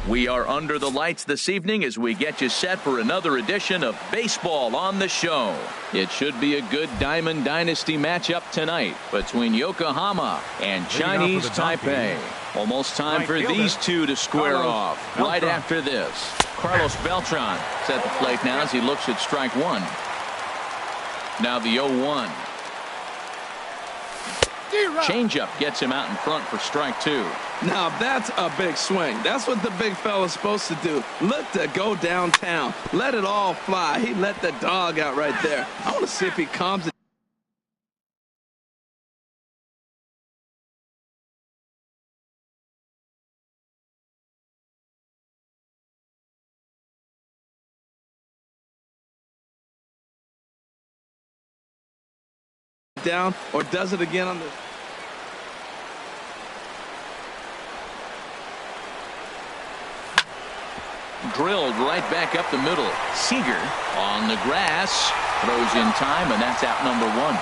We are under the lights this evening as we get you set for another edition of Baseball on the Show. It should be a good Diamond Dynasty matchup tonight between Yokohama and Chinese Taipei. Almost time for these two to square off right after this. Carlos Beltran is at the plate now as he looks at strike one. Now the 0-1. Changeup gets him out in front for strike two. Now that's a big swing. That's what the big fella's supposed to do. Look to go downtown. Let it all fly. He let the dog out right there. I want to see if he calms it down or does it again on the drilled right back up the middle. Seager on the grass throws in time, and that's out number one.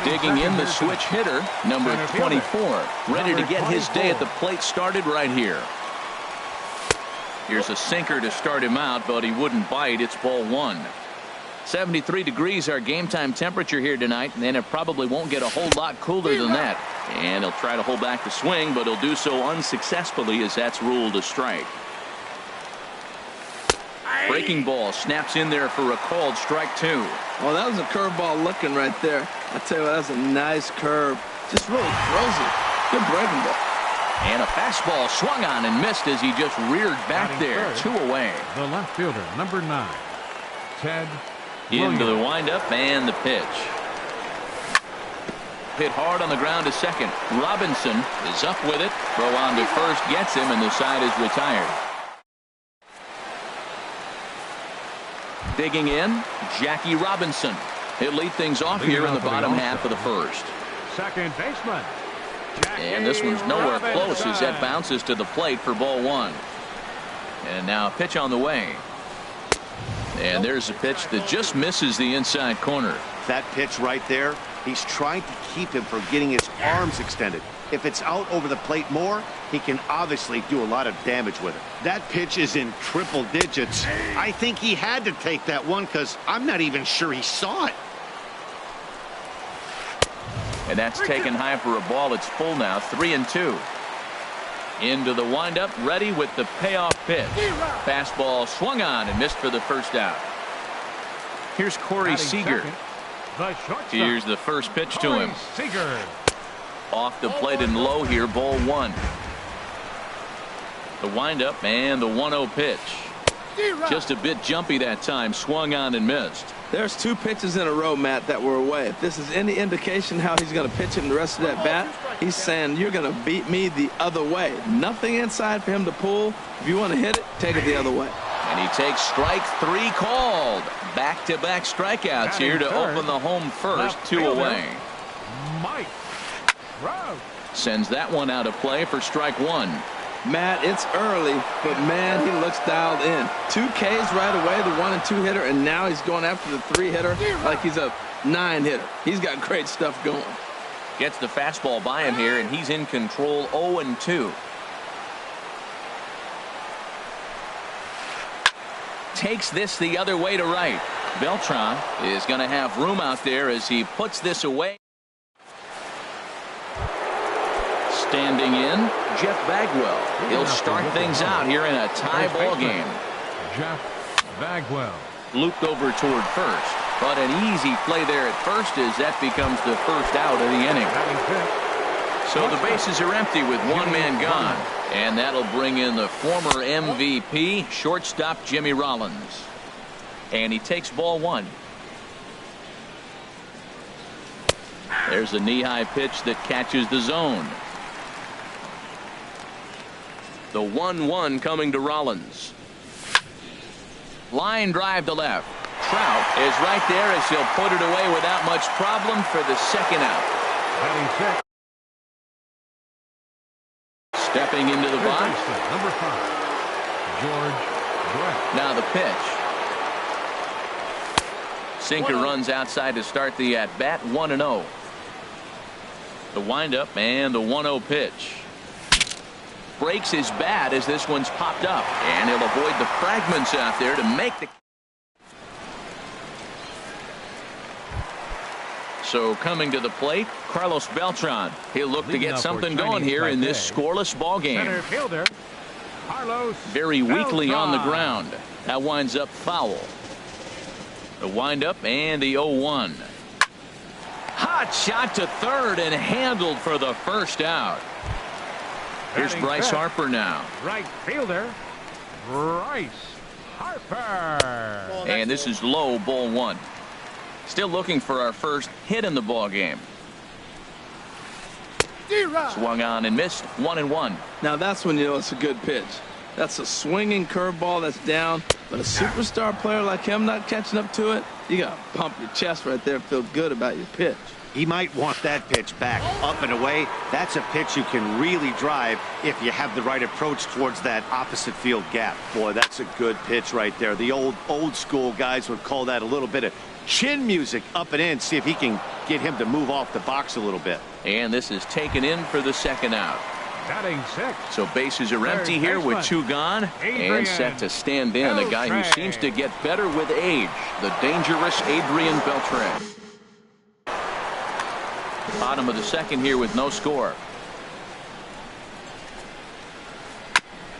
Digging in the switch hitter, number 24, ready to get his day at the plate started right here. Here's a sinker to start him out, but he wouldn't bite. It's ball one. 73 degrees our game time temperature here tonight, and it probably won't get a whole lot cooler than that. And he'll try to hold back the swing, but he'll do so unsuccessfully as that's ruled a strike. Breaking ball snaps in there for a called strike two. Well, that was a curveball looking right there. I tell you what, that's a nice curve. Just really throws it. Good breaking ball. And a fastball swung on and missed as he just reared back there. Two away. The left fielder, number 9, Ted into the windup and the pitch. Hit hard on the ground to second. Robinson is up with it. Throw on to first gets him, and the side is retired. Digging in, Jackie Robinson. He'll lead things off here in the bottom half of the first. Second baseman. And this one's nowhere close as that bounces to the plate for ball one. And now a pitch on the way. And there's a pitch that just misses the inside corner. That pitch right there, he's trying to keep him from getting his arms extended. If it's out over the plate more, he can obviously do a lot of damage with it. That pitch is in triple digits. I think he had to take that one because I'm not even sure he saw it. And that's taken high for a ball. It's full now, 3-2. Into the windup, ready with the payoff pitch. Fastball swung on and missed for the first out. Here's Corey Seager. Here's the first pitch to him. Off the plate and low here, ball one. The windup and the 1-0 pitch. Just a bit jumpy that time, swung on and missed. There's two pitches in a row, Matt, that were away. If this is any indication how he's going to pitch it in the rest of that bat, he's saying you're going to beat me the other way. Nothing inside for him to pull. If you want to hit it, take it the other way. And he takes strike three called. Back-to-back strikeouts here to open the home first, 2 away. Mike sends that one out of play for strike one. Matt, it's early, but man, he looks dialed in. 2 Ks right away, the 1 and 2 hitter, and now he's going after the 3 hitter like he's a 9 hitter. He's got great stuff going. Gets the fastball by him here, and he's in control, 0-2. Takes this the other way to right. Beltran is going to have room out there as he puts this away. Standing in, Jeff Bagwell. He'll start things out here in a tie ball game. Jeff Bagwell. Looped over toward first, but an easy play there at first as that becomes the first out of the inning. So the bases are empty with one man gone, and that'll bring in the former MVP, shortstop Jimmy Rollins. And he takes ball one. There's a knee-high pitch that catches the zone. The 1-1 coming to Rollins. Line drive to left. Trout is right there as he'll put it away without much problem for the second out. Stepping into the box. Number 5, George Brett. Now the pitch. Sinker runs outside to start the at-bat, 1-0. The windup and the 1-0 pitch. breaks his bat as this one's popped up. And he'll avoid the fragments out there to make the... So coming to the plate, Carlos Beltran. He'll look to get something going here in this scoreless ball game. Center fielder, Carlos Very weakly Beltran. on the ground. That winds up foul. The windup and the 0-1. Hot shot to third and handled for the first out. Here's Batting Bryce fifth. Harper now. Right fielder, Bryce Harper. And this is low, ball 1. Still looking for our first hit in the ball game. Swung on and missed. 1-1. Now that's when you know it's a good pitch. That's a swinging curveball that's down, but a superstar player like him not catching up to it, you got to pump your chest right there and feel good about your pitch. He might want that pitch back, up and away. That's a pitch you can really drive if you have the right approach towards that opposite field gap. Boy, that's a good pitch right there. The old school guys would call that a little bit of chin music up and in. See if he can get him to move off the box a little bit. And this is taken in for the second out. Batting sixth. So bases are empty here with 2 gone. And set to stand in a guy who seems to get better with age. The dangerous Adrian Beltre. Bottom of the second here with no score.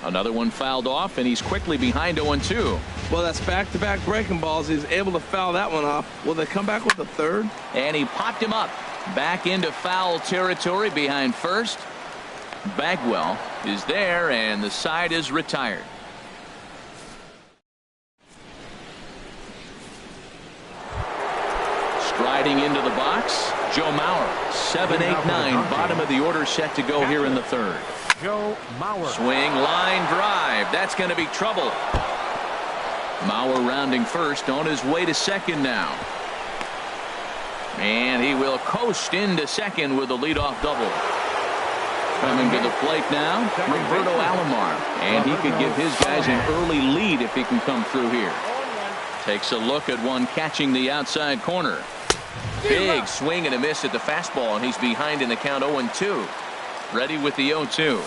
Another one fouled off, and he's quickly behind 0-2. Well, that's back-to-back breaking balls. He's able to foul that one off. Will they come back with a third? And he popped him up. Back into foul territory behind first. Bagwell is there, and the side is retired. Striding into the box, Joe Mauer. 7-8-9, bottom of the order set to go here in the third. Joe Mauer. Swing, line drive. That's going to be trouble. Mauer rounding first, on his way to second now. And he will coast into second with a leadoff double. Coming to the plate now, Roberto Alomar. And he could give his guys an early lead if he can come through here. Takes a look at one catching the outside corner. Big swing and a miss at the fastball, and he's behind in the count 0-2. Ready with the 0-2.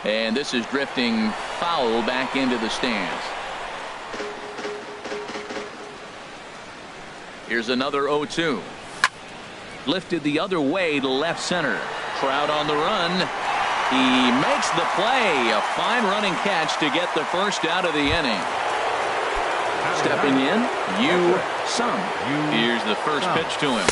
And this is drifting foul back into the stands. Here's another 0-2. Lifted the other way to left center. Crowd on the run. He makes the play. A fine running catch to get the first out of the inning. Stepping in, Yu-Sung. Here's the first pitch to him.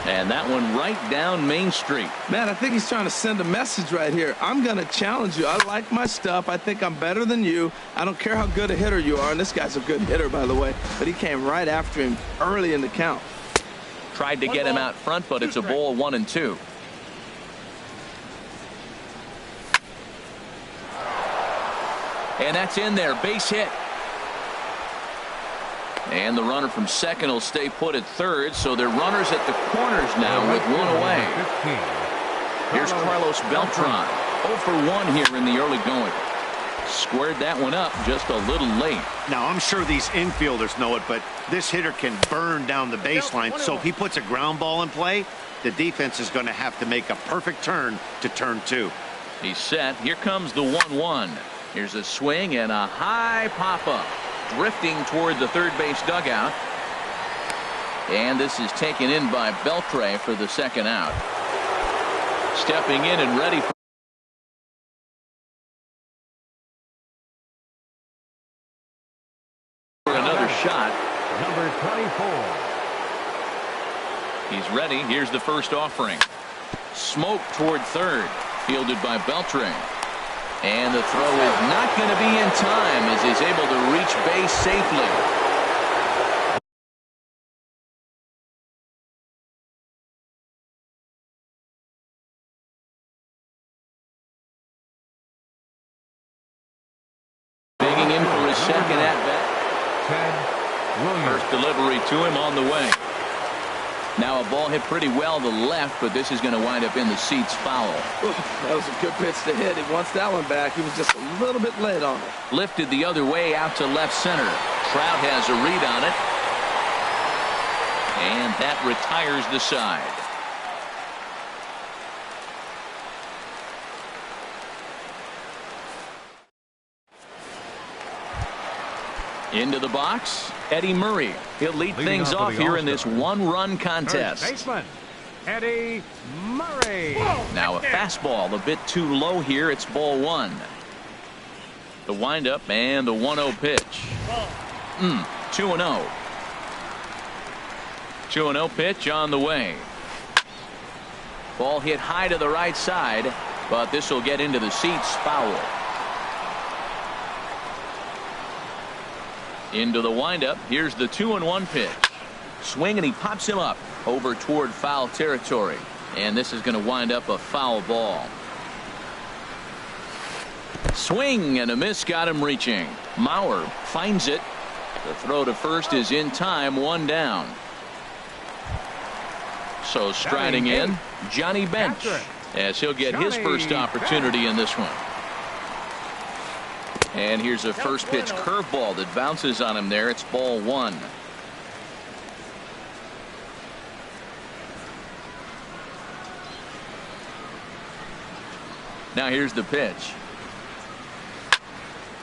And that one right down Main Street. Man, I think he's trying to send a message right here. I'm going to challenge you. I like my stuff. I think I'm better than you. I don't care how good a hitter you are. And this guy's a good hitter, by the way. But he came right after him early in the count. Tried to get him out front, but it's a ball 1-2. And that's in there. Base hit. And the runner from second will stay put at third, so they're runners at the corners now with one away. Here's Carlos Beltran. 0 for 1 here in the early going. Squared that one up just a little late. Now, I'm sure these infielders know it, but this hitter can burn down the baseline, so if he puts a ground ball in play, the defense is going to have to make a perfect turn to turn 2. He's set. Here comes the 1-1. Here's a swing and a high pop-up. Drifting toward the third base dugout. And this is taken in by Beltre for the second out. Stepping in and ready for another shot. Number 24. He's ready. Here's the first offering. Smoke toward third. Fielded by Beltre. And the throw is not going to be in time as he's able to reach base safely. Digging in for his second at-bat. First delivery to him on the way. Now a ball hit pretty well to left, but this is going to wind up in the seats foul. That was a good pitch to hit. He wants that one back. He was just a little bit late on it. Lifted the other way out to left center. Trout has a read on it. And that retires the side. Into the box, Eddie Murray. He'll lead things off here in this one-run contest. Third baseman, Eddie Murray. Now a fastball a bit too low here. It's ball one. The windup and the 1-0 pitch. 2-0. 2-0 pitch on the way. Ball hit high to the right side, but this will get into the seats. Foul. Into the windup. Here's the 2-1 pitch. Swing, and he pops him up over toward foul territory. And this is going to wind up a foul ball. Swing and a miss got him reaching. Mauer finds it. The throw to first is in time. One down. So striding in, Johnny Bench, as he'll get his first opportunity in this one. And here's a first pitch curveball that bounces on him there. It's ball one. Now here's the pitch.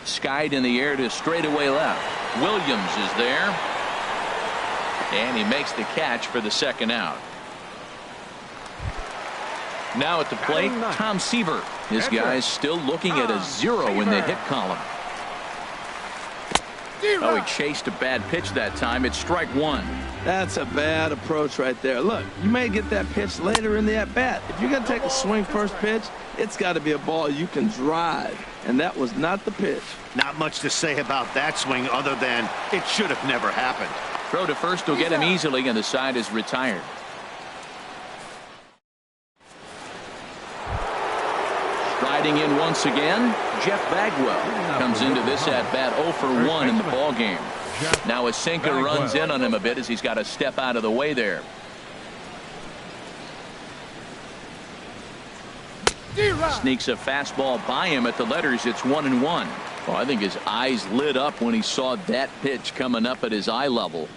Skied in the air to straightaway left. Williams is there. And he makes the catch for the second out. Now at the plate, Tom Seaver. His guy's still looking at a 0 in the hit column. Oh, he chased a bad pitch that time. It's strike one. That's a bad approach right there. Look, you may get that pitch later in the at-bat. If you're going to take a swing first pitch, it's got to be a ball you can drive. And that was not the pitch. Not much to say about that swing other than it should have never happened. Throw to first will get him easily, and the side is retired. Striding in once again, Jeff Bagwell comes into this at bat 0 for 1 in the ball game. Now a sinker runs in on him a bit as he's got to step out of the way there. Sneaks a fastball by him at the letters. It's 1-1. Well, I think his eyes lit up when he saw that pitch coming up at his eye level.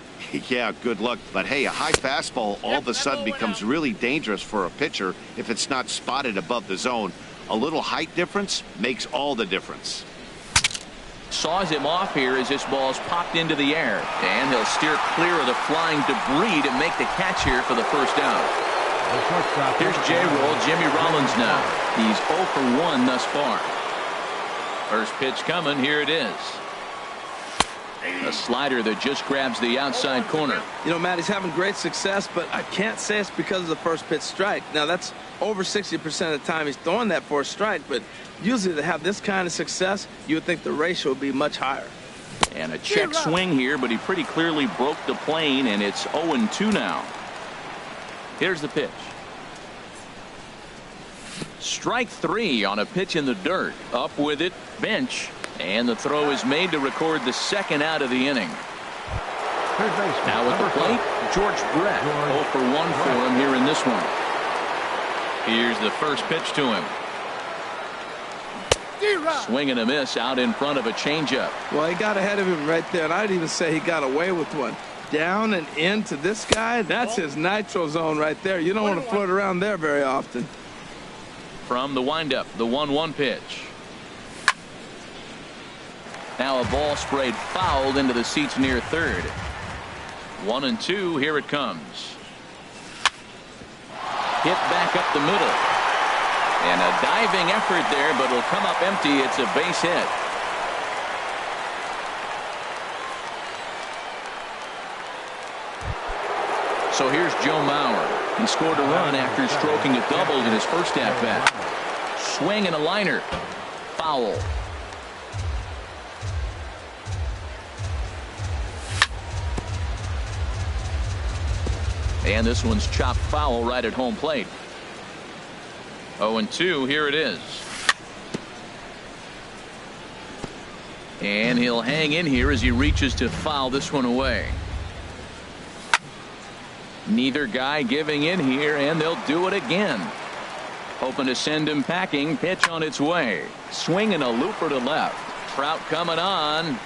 Yeah, good luck. But hey, a high fastball all of a sudden becomes really dangerous for a pitcher if it's not spotted above the zone. A little height difference makes all the difference. Saws him off here as this ball's popped into the air. And he'll steer clear of the flying debris to make the catch here for the first out. Here's J-Roll, Jimmy Rollins now. He's 0 for 1 thus far. First pitch coming. Here it is. A slider that just grabs the outside corner. You know, Matt, he's having great success, but I can't say it's because of the first pitch strike. Now, that's over 60% of the time he's throwing that for a strike, but usually to have this kind of success, you would think the ratio would be much higher. And a check swing here, but he pretty clearly broke the plane, and it's 0-2 now. Here's the pitch. Strike three on a pitch in the dirt. Up with it, Bench. And the throw is made to record the second out of the inning. Now at the plate, George Brett. 0 for 1 for him here in this one. Here's the first pitch to him. Swing and a miss out in front of a changeup. Well, he got ahead of him right there, and I'd even say he got away with one. Down and into this guy, that's his nitro zone right there. You don't want to float around there very often. From the windup, the 1-1 pitch. Now a ball sprayed fouled into the seats near third. 1-2, here it comes. Hit back up the middle. And a diving effort there, but it'll come up empty. It's a base hit. So here's Joe Mauer. He scored a run after stroking a double in his first at-bat. Swing and a liner. Foul. And this one's chopped foul right at home plate. 0-2, here it is. And he'll hang in here as he reaches to foul this one away. Neither guy giving in here, and they'll do it again. Hoping to send him packing. Pitch on its way. Swing and a looper to left. Trout coming on.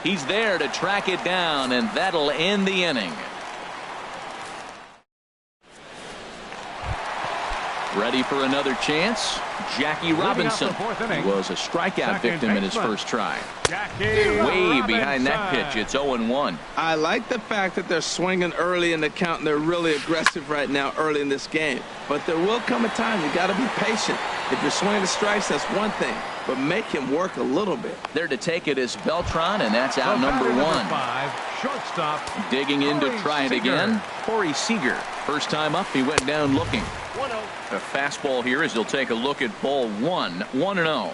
He's there to track it down, and that'll end the inning. Ready for another chance. Jackie Robinson was a strikeout victim in his first try. Way behind that pitch. It's 0-1. I like the fact that they're swinging early in the count, and they're really aggressive right now early in this game. But there will come a time you got to be patient. If you're swinging the strikes, that's one thing, but make him work a little bit. There to take it is Beltran, and that's out number 1. Shortstop. Digging in to try it again, Corey Seager. First time up, he went down looking. A fastball here as he'll take a look at ball 1, 1-0.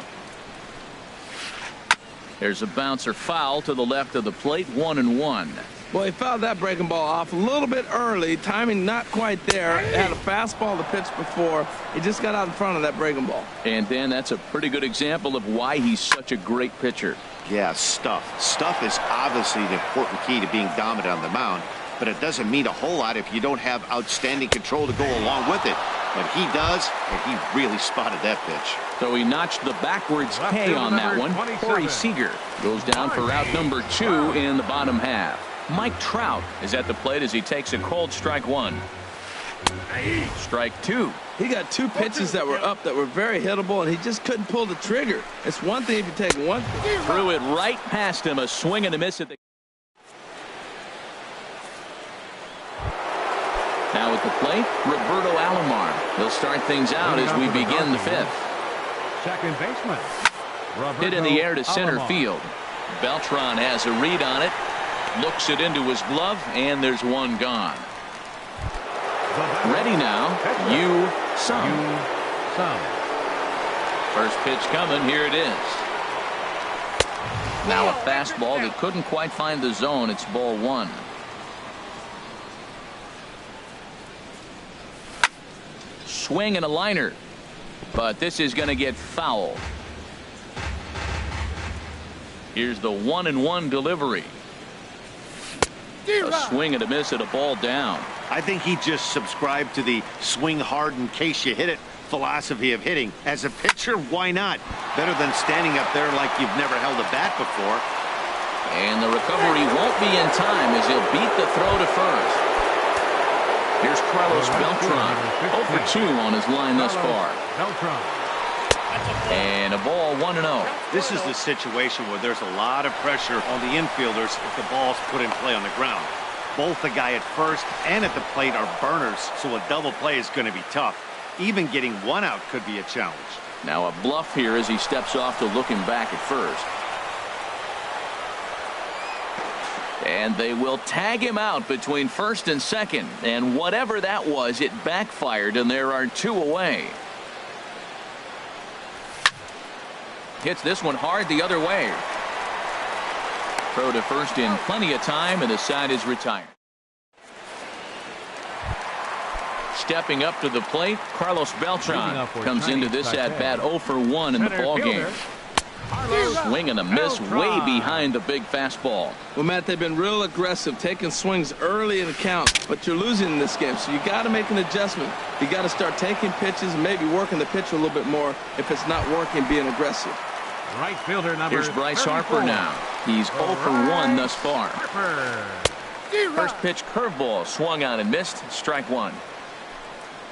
There's a bouncer foul to the left of the plate, 1-1. Well, he fouled that breaking ball off a little bit early. Timing not quite there. Had a fastball to pitch before. He just got out in front of that breaking ball. And Dan, that's a pretty good example of why he's such a great pitcher. Yeah, stuff. Stuff is obviously an important key to being dominant on the mound, but it doesn't mean a whole lot if you don't have outstanding control to go along with it. But he does, and he really spotted that pitch. So he notched the backwards K on that one. Corey Seager goes down for out number 2 in the bottom half. Mike Trout is at the plate as he takes a cold strike 1. Strike 2. He got 2 pitches that were up that were very hittable, and he just couldn't pull the trigger. It's one thing if you take one. Threw it right past him. A swing and a miss at the. Now at the plate, Roberto Alomar. He'll start things out as we begin the 5th. Second baseman. Hit in the air to center field. Beltran has a read on it. Looks it into his glove, and there's one gone. Ready now, Yu Sung. First pitch coming, here it is. Now a fastball that couldn't quite find the zone. It's ball 1. Swing and a liner, but this is going to get foul. Here's the 1-1 delivery. A swing and a miss at a ball down. I think he just subscribed to the swing hard in case you hit it philosophy of hitting. As a pitcher, why not? Better than standing up there like you've never held a bat before. And the recovery won't be in time as he'll beat the throw to first. Here's Carlos Beltran, 0 for 2 on his line thus far. And a ball 1-0. This is the situation where there's a lot of pressure on the infielders if the ball's put in play on the ground. Both the guy at first and at the plate are burners, so a double play is going to be tough. Even getting one out could be a challenge. Now a bluff here as he steps off to look him back at first. And they will tag him out between first and second. And whatever that was, it backfired, and there are 2 away. Hits this one hard the other way. Throw to first in plenty of time, and the side is retired. Stepping up to the plate, Carlos Beltran comes into this at-bat 0 for 1 in the ballgame. Swing and a miss way behind the big fastball. Well, Matt, they've been real aggressive, taking swings early in the count, but you're losing in this game, so you got to make an adjustment. You got to start taking pitches and maybe working the pitch a little bit more if it's not working, being aggressive. Right fielder number. Here's Bryce 34. Harper now. He's 0 for 1 thus far. First pitch curveball swung on and missed. Strike 1.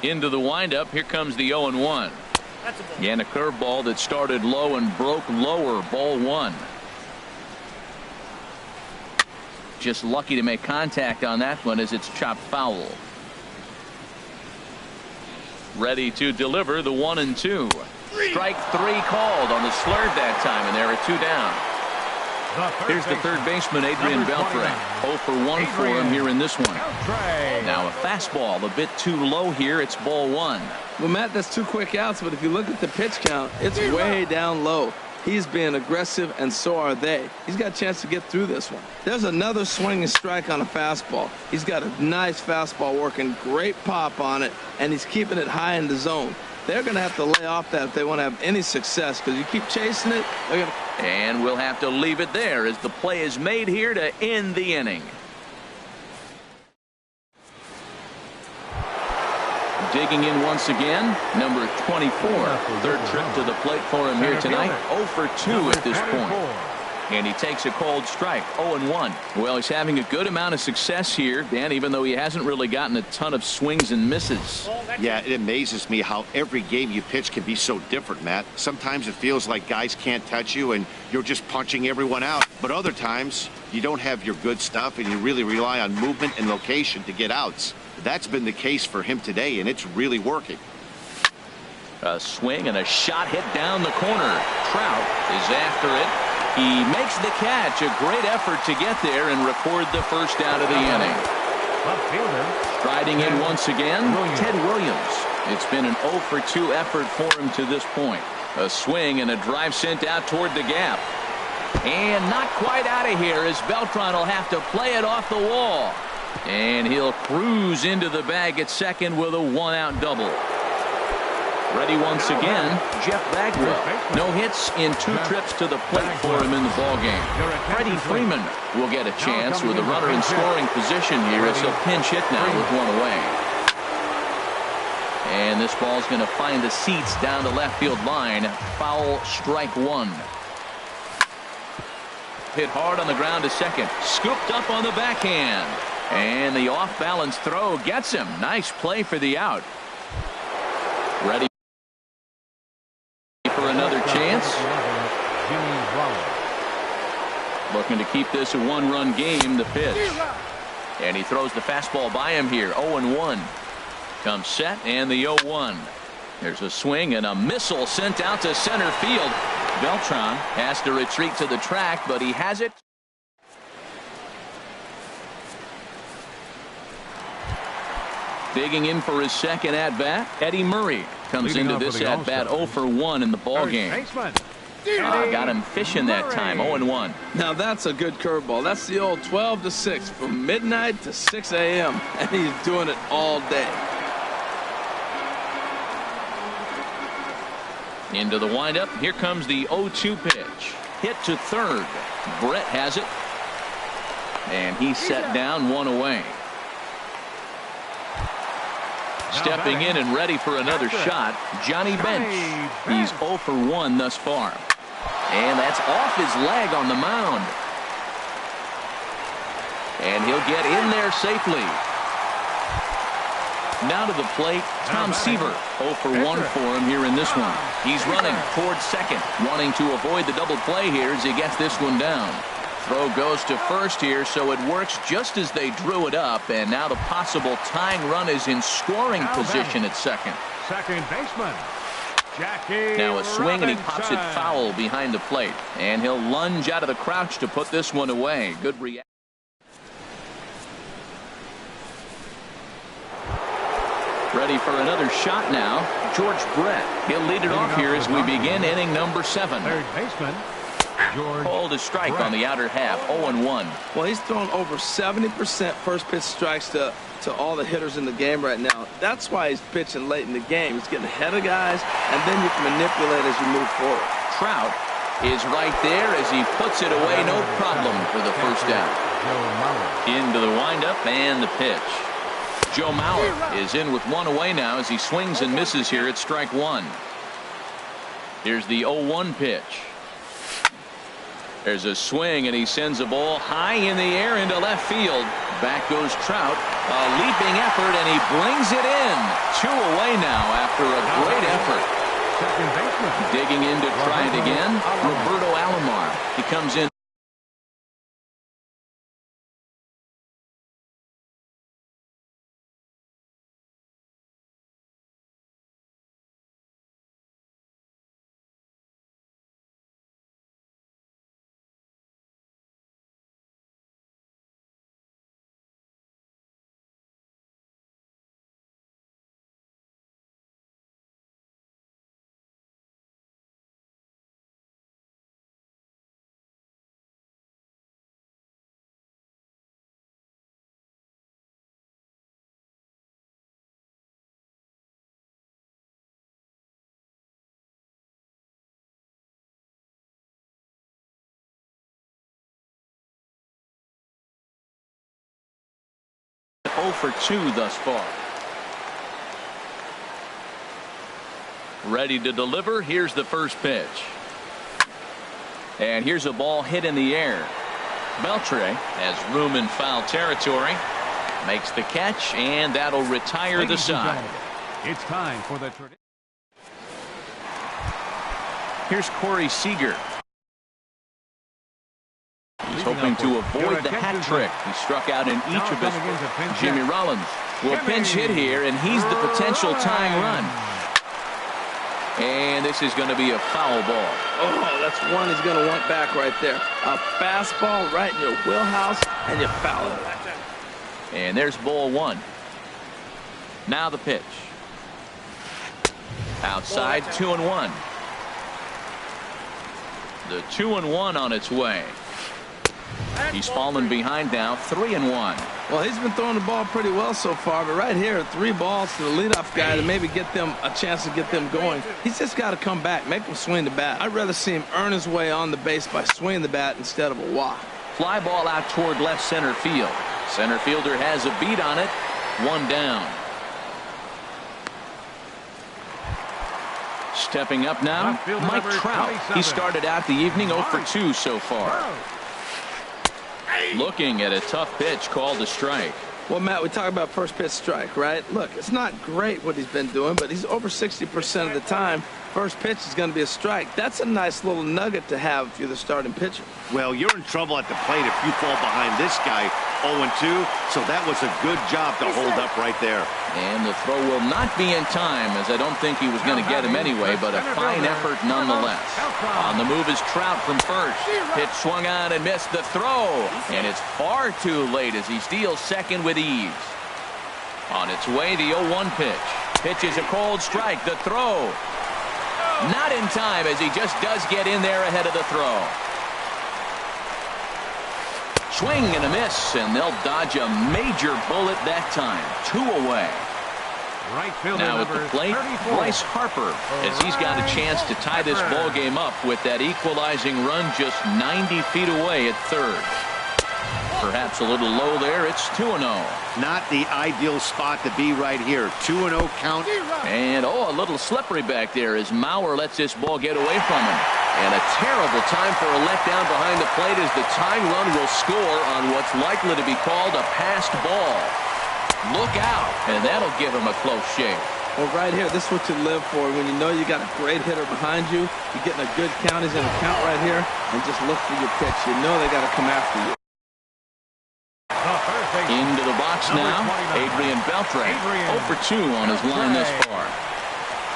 Into the windup. Here comes the 0-1. And a curveball that started low and broke lower. Ball 1. Just lucky to make contact on that one as it's chopped foul. Ready to deliver the 1-2. Strike 3 called on the slurve that time, and there are 2 down. Here's the third baseman, Adrian Beltre. 0 for 1 for him here in this one. Now a fastball a bit too low here. It's ball 1. Well, Matt, that's 2 quick outs, but if you look at the pitch count, it's way down low. He's being aggressive, and so are they. He's got a chance to get through this one. There's another swinging strike on a fastball. He's got a nice fastball working, great pop on it, and he's keeping it high in the zone. They're going to have to lay off that if they want to have any success, because you keep chasing it. And we'll have to leave it there as the play is made here to end the inning. Digging in once again, number 24. Third trip to the plate for him here tonight. 0 for 2 at this point. and he takes a cold strike. 0-1. Well, he's having a good amount of success here, Dan, even though he hasn't really gotten a ton of swings and misses. Yeah, it amazes me how every game you pitch can be so different, Matt. Sometimes it feels like guys can't touch you and you're just punching everyone out. But other times, you don't have your good stuff and you really rely on movement and location to get outs. That's been the case for him today, and it's really working. A swing and a shot hit down the corner. Trout is after it. He makes the catch. A great effort to get there and record the first out of the inning. Striding in once again, Ted Williams. It's been an 0 for 2 effort for him to this point. A swing and a drive sent out toward the gap. And not quite out of here as Beltran will have to play it off the wall. And he'll cruise into the bag at second with a 1-out double. Ready once again, Jeff Bagwell. No hits in 2 trips to the plate for him in the ballgame. Freddie Freeman will get a chance with a runner in scoring position here as he'll pinch hit now with 1 away. And this ball's going to find the seats down the left field line. Foul, strike 1. Hit hard on the ground to second. Scooped up on the backhand. And the off-balance throw gets him. Nice play for the out. Ready for another chance. Looking to keep this a 1-run game. The pitch. And he throws the fastball by him here. 0-1. Comes set and the 0-1. There's a swing and a missile sent out to center field. Beltran has to retreat to the track, but he has it. Digging in for his second at-bat, Eddie Murray comes into this at-bat 0 for 1 in the ballgame. Got him fishing that time, 0-1. Now that's a good curveball. That's the old 12 to 6 from midnight to 6 a.m. and he's doing it all day. Into the windup. Here comes the 0-2 pitch. Hit to third. Brett has it. And he's set down 1 away. Stepping in and ready for another shot, Johnny Bench. He's 0 for 1 thus far. And that's off his leg on the mound. And he'll get in there safely. Now to the plate, Tom Seaver. 0 for 1 for him here in this one. He's running towards second, wanting to avoid the double play here as he gets this one down. Throw goes to first here, so it works just as they drew it up, and now the possible tying run is in scoring position at second. Second baseman, Jackie. Now a swing and he pops it foul behind the plate, and he'll lunge out of the crouch to put this one away. Good reaction. Ready for another shot now, George Brett. He'll lead it off here as we begin inning number 7. Third baseman, Called a strike on the outer half, 0-1. Well, he's thrown over 70% first pitch strikes to all the hitters in the game right now. That's why he's pitching late in the game. He's getting ahead of guys, and then you can manipulate as you move forward. Trout is right there as he puts it away, no problem for the first out. Into the windup and the pitch. Joe Mauer is in with 1 away now as he swings and misses here at strike 1. Here's the 0-1 pitch. There's a swing and he sends a ball high in the air into left field. Back goes Trout. A leaping effort and he brings it in. 2 away now after a great effort. second baseman. Digging in to try it again, Roberto Alomar. He comes in. Oh for 2 thus far. Ready to deliver. Here's the first pitch. And here's a ball hit in the air. Beltre has room in foul territory. Makes the catch, and that'll retire the side. It's time for the Here's Corey Seager. He's hoping to avoid the hat trick. He struck out in each of his. Jimmy Rollins will pinch hit here, and he's the potential tying run. And this is going to be a foul ball. Oh, that's one he's going to want back right there. A fastball right in your wheelhouse, and you foul it. And there's ball one. Now the pitch. Outside, 2-1. The 2-1 on its way. He's fallen behind now, 3-1. Well, he's been throwing the ball pretty well so far, but right here, 3 balls to the leadoff guy to maybe get them a chance to get them going. He's just got to come back, make him swing the bat. I'd rather see him earn his way on the base by swinging the bat instead of a walk. Fly ball out toward left center field. Center fielder has a beat on it. 1 down. Stepping up now, Mike Trout. He started out the evening 0 for 2 so far. Looking at a tough pitch called a strike. Well, Matt, we talk about first pitch strike, right? Look, it's not great what he's been doing, but he's over 60% of the time. First pitch is going to be a strike. That's a nice little nugget to have if you're the starting pitcher. Well, you're in trouble at the plate if you fall behind this guy 0-2, so that was a good job to hold up right there. And the throw will not be in time, as I don't think he was going to get him anyway, but a fine effort nonetheless. On the move is Trout from first. Pitch swung on and missed the throw, and it's far too late as he steals second with ease. On its way, the 0-1 pitch. Pitch is a cold strike. The throw. Not in time, as he just does get in there ahead of the throw. Swing and a miss, and they'll dodge a major bullet that time. 2 away. Right fielder now at the plate, 34. Bryce Harper, as he's got a chance to tie this ball game up with that equalizing run just 90 feet away at third. Perhaps a little low there. It's 2-0. Not the ideal spot to be right here. 2-0 count. And a little slippery back there as Mauer lets this ball get away from him. And a terrible time for a letdown behind the plate as the tying run will score on what's likely to be called a passed ball. Look out, and that'll give him a close shave. Well, right here, this is what you live for. When you know you got a great hitter behind you, you're getting a good count. He's in a count right here, and just look for your pitch. You know they got to come after you. Into the box now, Adrian Beltre. 0 for 2 on his line this far.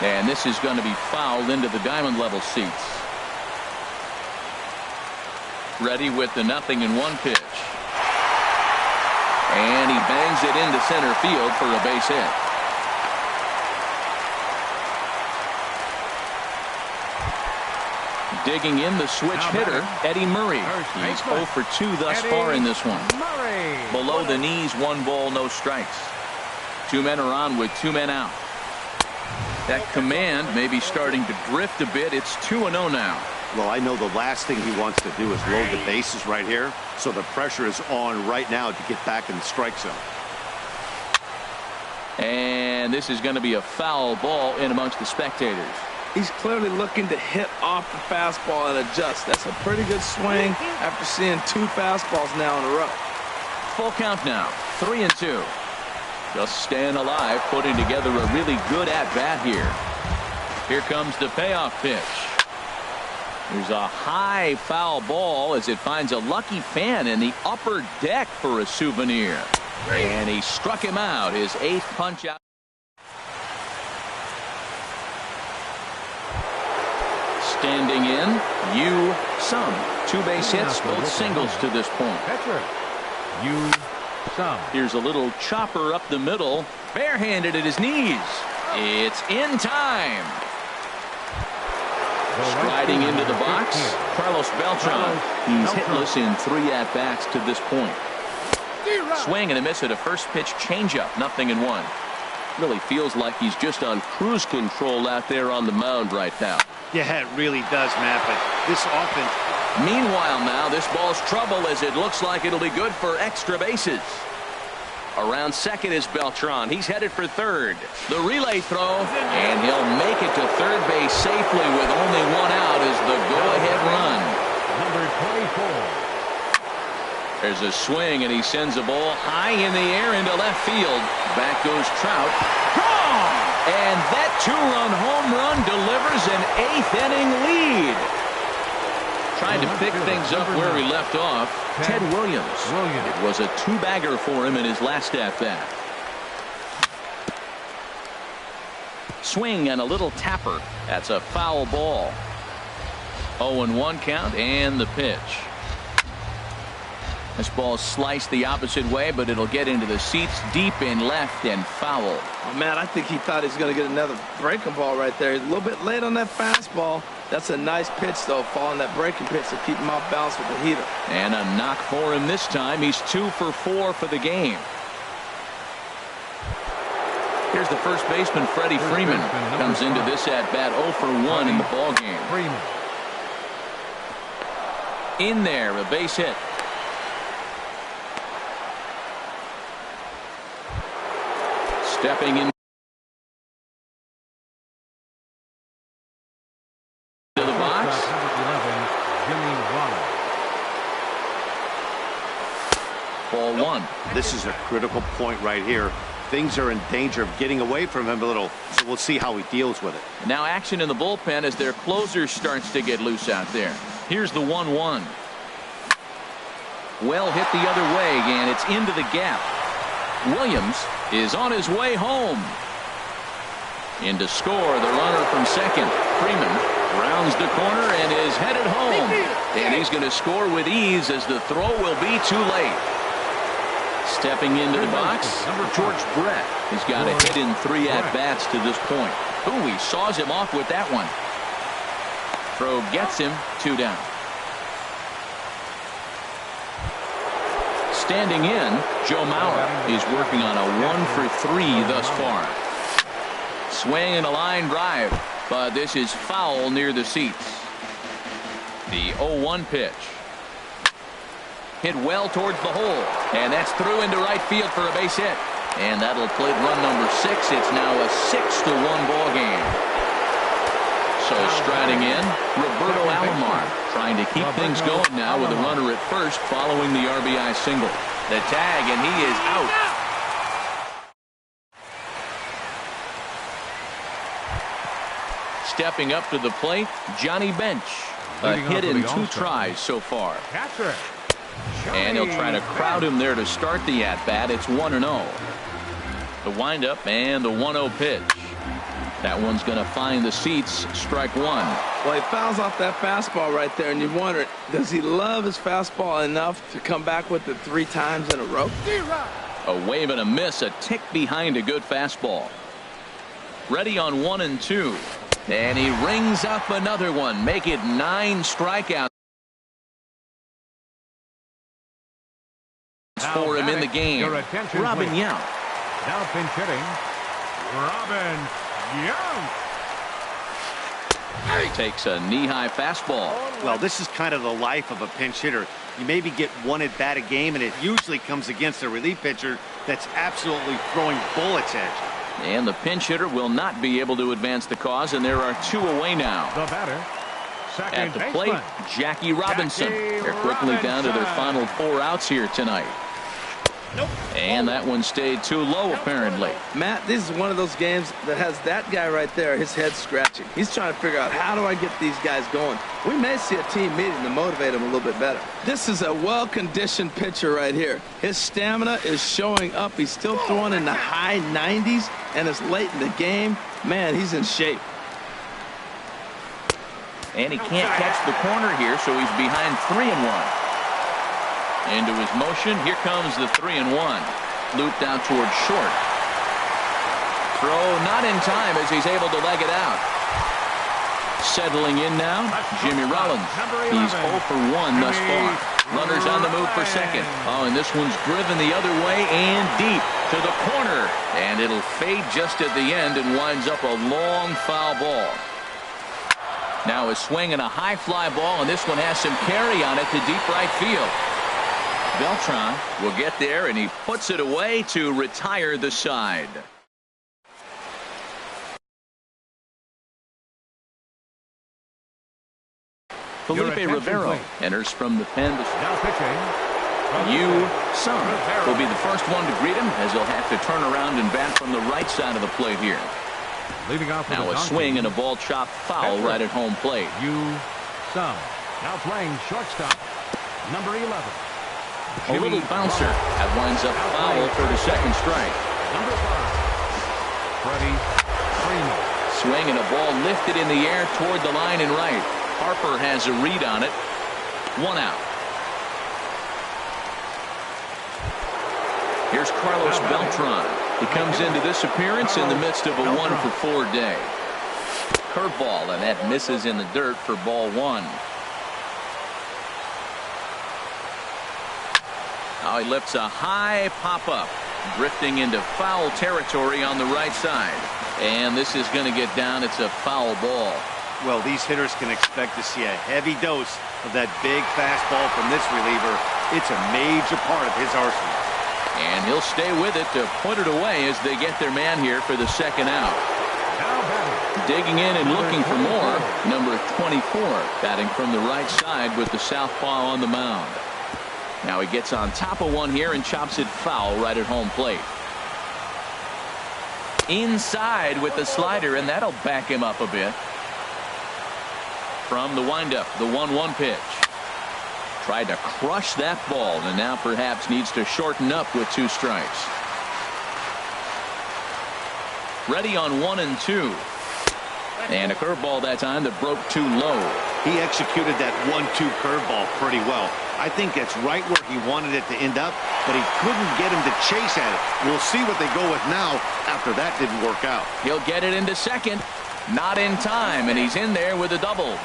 And this is going to be fouled into the diamond level seats. Ready with the 0-1 pitch. And he bangs it into center field for a base hit. Digging in the switch hitter, Eddie Murray. He's 0 for 2 thus far in this one. Below the knees, 1 ball, no strikes. 2 men are on with 2 men out. That command may be starting to drift a bit. It's 2-0 now. Well, I know the last thing he wants to do is load the bases right here, so the pressure is on right now to get back in the strike zone. And this is going to be a foul ball in amongst the spectators. He's clearly looking to hit off the fastball and adjust. That's a pretty good swing after seeing 2 fastballs now in a row. Full count now, 3-2. Just staying alive, putting together a really good at-bat here. Here comes the payoff pitch. There's a high foul ball as it finds a lucky fan in the upper deck for a souvenir. And he struck him out, his 8th punch out. Standing in, Yu Sum. 2 base hits, both singles to this point. Catcher, Yu Sum. Here's a little chopper up the middle, barehanded at his knees. It's in time. Striding into the box, Carlos Beltran. He's hitless in 3 at-bats to this point. Swing and a miss at a first pitch changeup, 0-1. Really feels like he's just on cruise control out there on the mound right now. Yeah, it really does, Matt, but this offense. Meanwhile now, this ball's trouble as it looks like it'll be good for extra bases. Around second is Beltran. He's headed for third. The relay throw, and he'll make it to third base safely with only 1 out as the go-ahead run. 24. There's a swing, and he sends a ball high in the air into left field. Back goes Trout. Gone! And that two-run home run delivers an eighth-inning lead. Trying to pick things up where he left off, Ted Williams. It was a two-bagger for him in his last at-bat. Swing and a little tapper. That's a foul ball. 0-1 count and the pitch. This ball sliced the opposite way, but it'll get into the seats deep in left and foul. Oh, man, I think he thought he was going to get another breaking ball right there. He's a little bit late on that fastball. That's a nice pitch, though, following that breaking pitch to keep him off balance with the heater. And a knock for him this time. He's 2 for 4 for the game. Here's the first baseman, Freddie Freeman. Comes into this at-bat 0 for 1 in the ballgame. In there, a base hit. Stepping in to the box. Ball 1. This is a critical point right here. Things are in danger of getting away from him a little, so we'll see how he deals with it. Now action in the bullpen as their closer starts to get loose out there. Here's the 1-1. Well hit the other way, and it's into the gap. Williams is on his way home. In to score, the runner from second. Freeman rounds the corner and is headed home. And he's going to score with ease as the throw will be too late. Stepping into the box, George Brett. He's got a hit in 3 at-bats to this point. Ooh, he saws him off with that one. Throw gets him, 2 down. Standing in, Joe Mauer. He's working on a 1 for 3 thus far. Swing and a line drive, but this is foul near the seats. The 0-1 pitch. Hit well towards the hole, and that's through into right field for a base hit. And that'll plate run number 6. It's now a 6-1 ball game. So striding in, Roberto Alomar, trying to keep things going now with a runner at first following the RBI single. The tag, and he is out. Stepping up to the plate, Johnny Bench. A hit in 2 tries so far. And he'll try to crowd him there to start the at-bat. It's 1-0. The windup and the 1-0 pitch. That one's going to find the seats. Strike 1. Well, he fouls off that fastball right there, and you wonder, does he love his fastball enough to come back with it 3 times in a row? A wave and a miss, a tick behind a good fastball. Ready on 1 and 2. And he rings up another one. Make it 9 strikeouts for him in the game. Robin Yount. Now pinch hitting, Robin Yount. Takes a knee-high fastball. Well, this is kind of the life of a pinch hitter. You maybe get 1 at bat a game, and it usually comes against a relief pitcher that's absolutely throwing bullets at you. And the pinch hitter will not be able to advance the cause, and there are 2 away now. The batter, at the plate, Jackie Robinson. They're quickly down to their final 4 outs here tonight. And that one stayed too low, apparently. Matt, this is one of those games that has that guy right there, his head scratching. He's trying to figure out, how do I get these guys going? We may see a team meeting to motivate him a little bit better. This is a well-conditioned pitcher right here. His stamina is showing up. He's still throwing in the high 90s, and it's late in the game. Man, he's in shape. And he can't catch the corner here, so he's behind 3-1. Into his motion, here comes the 3-1. Looped out towards short. Throw not in time as he's able to leg it out. Settling in now, Jimmy Rollins. He's 0 for 1 thus far. Runners on the move for second. Oh, and this one's driven the other way and deep to the corner. And it'll fade just at the end and winds up a long foul ball. Now a swing and a high fly ball, and this one has some carry on it to deep right field. Beltran will get there, and he puts it away to retire the side. Felipe Rivero enters from the pen. Now pitching. Yu Sung will be the first one to greet him, as he'll have to turn around and bat from the right side of the plate here. Leading off now a swing and a ball chopped foul right at home plate. Yu Sung now playing shortstop, number 11. A little bouncer that winds up foul for the second strike. Number 5, Freddie Freeman. Swing and a ball lifted in the air toward the line and right. Harper has a read on it. 1 out. Here's Carlos Beltran. He comes into this appearance in the midst of a 1-for-4 day. Curveball, and that misses in the dirt for ball 1. Now he lifts a high pop-up, drifting into foul territory on the right side. And this is going to get down. It's a foul ball. Well, these hitters can expect to see a heavy dose of that big fastball from this reliever. It's a major part of his arsenal. And he'll stay with it to put it away as they get their man here for the second out. Digging in and looking for more, number 24, batting from the right side with the southpaw on the mound. Now he gets on top of one here and chops it foul right at home plate. Inside with the slider, and that'll back him up a bit. From the windup, the 1-1 pitch. Tried to crush that ball, and now perhaps needs to shorten up with 2 strikes. Ready on 1 and 2. And a curveball that time that broke too low. He executed that 1-2 curveball pretty well. I think that's right where he wanted it to end up, but he couldn't get him to chase at it. We'll see what they go with now after that didn't work out. He'll get it into second. Not in time, and he's in there with a double.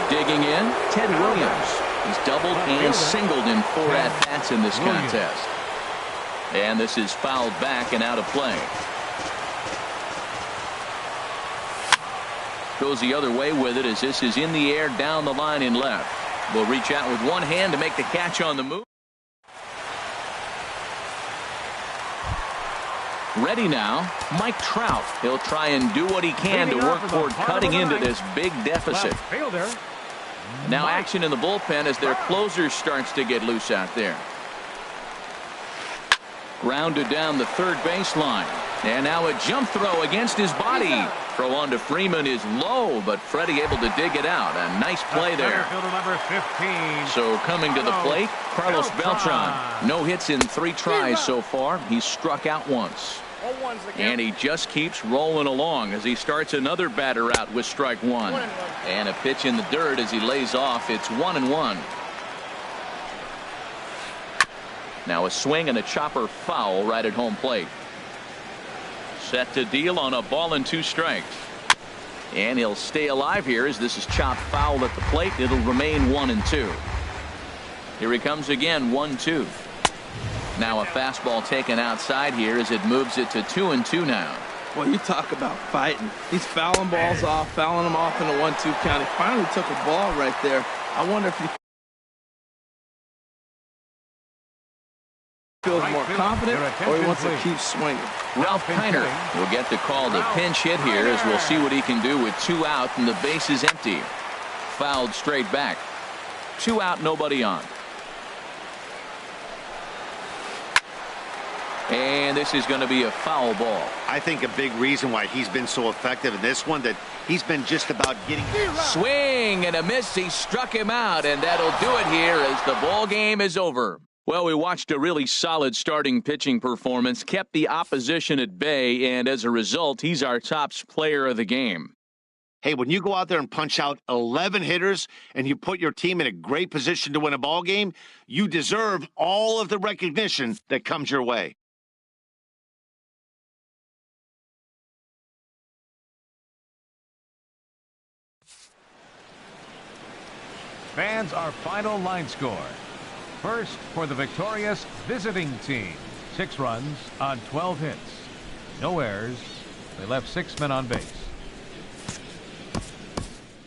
Digging in, Ted Williams. He's doubled and singled in 4 at-bats in this contest. And this is fouled back and out of play. Goes the other way with it as this is in the air down the line and left. Will reach out with one hand to make the catch on the move. Ready now, Mike Trout. He'll try and do what he can to work toward cutting into this big deficit. Now action in the bullpen as their closer starts to get loose out there. Grounded down the third baseline. And now a jump throw against his body. Throw on to Freeman is low, but Freddie able to dig it out. A nice play there. So coming to the plate, Carlos Beltran. No hits in 3 tries so far. He's struck out once. And he just keeps rolling along as he starts another batter out with strike 1. And a pitch in the dirt as he lays off. It's 1-1. Now a swing and a chopper foul right at home plate. Set to deal on a ball and 2 strikes. And he'll stay alive here as this is chopped foul at the plate. It'll remain 1-2. Here he comes again, 1-2. Now a fastball taken outside here as it moves it to 2-2 now. Well, you talk about fighting. He's fouling balls off, fouling them off in a 1-2 count. He finally took a ball right there. I wonder if he feels more confident or he wants to keep swinging. Ralph Kiner will get the call to pinch hit here as we'll see what he can do with 2 out and the base is empty. Fouled straight back. 2 out, nobody on. And this is going to be a foul ball. I think a big reason why he's been so effective in this one that he's been just about getting swing and a miss. He struck him out, and that'll do it here as the ball game is over. Well, we watched a really solid starting pitching performance, kept the opposition at bay, and as a result, he's our top player of the game. Hey, when you go out there and punch out 11 hitters and you put your team in a great position to win a ball game, you deserve all of the recognition that comes your way. Fans, our final line score. First for the victorious visiting team. 6 runs on 12 hits. No errors. They left 6 men on base.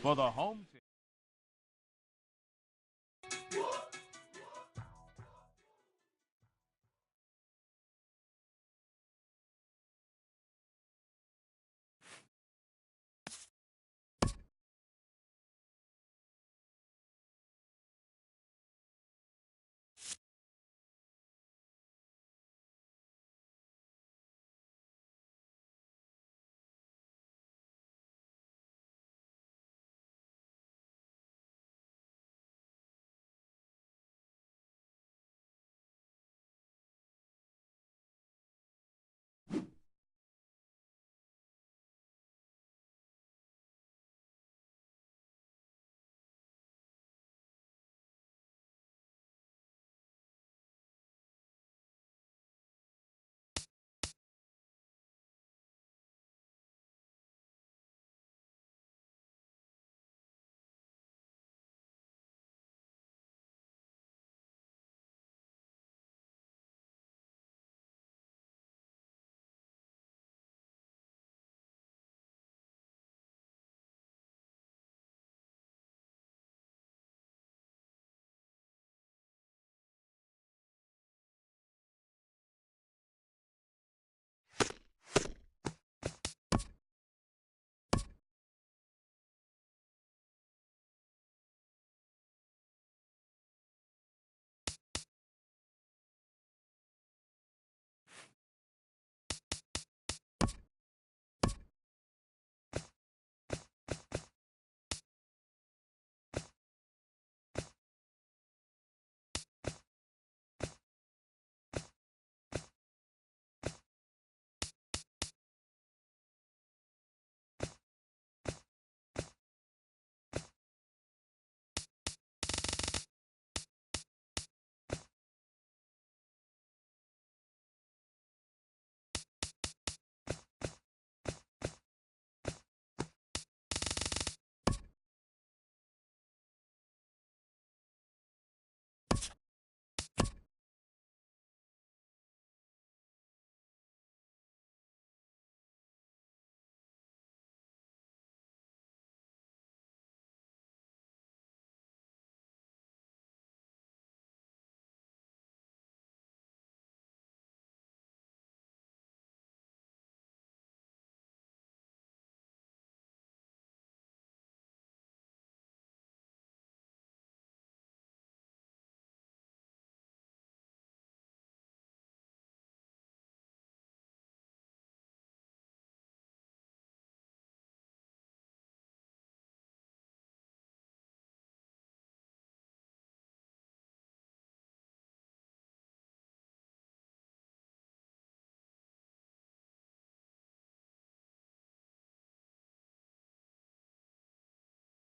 For the home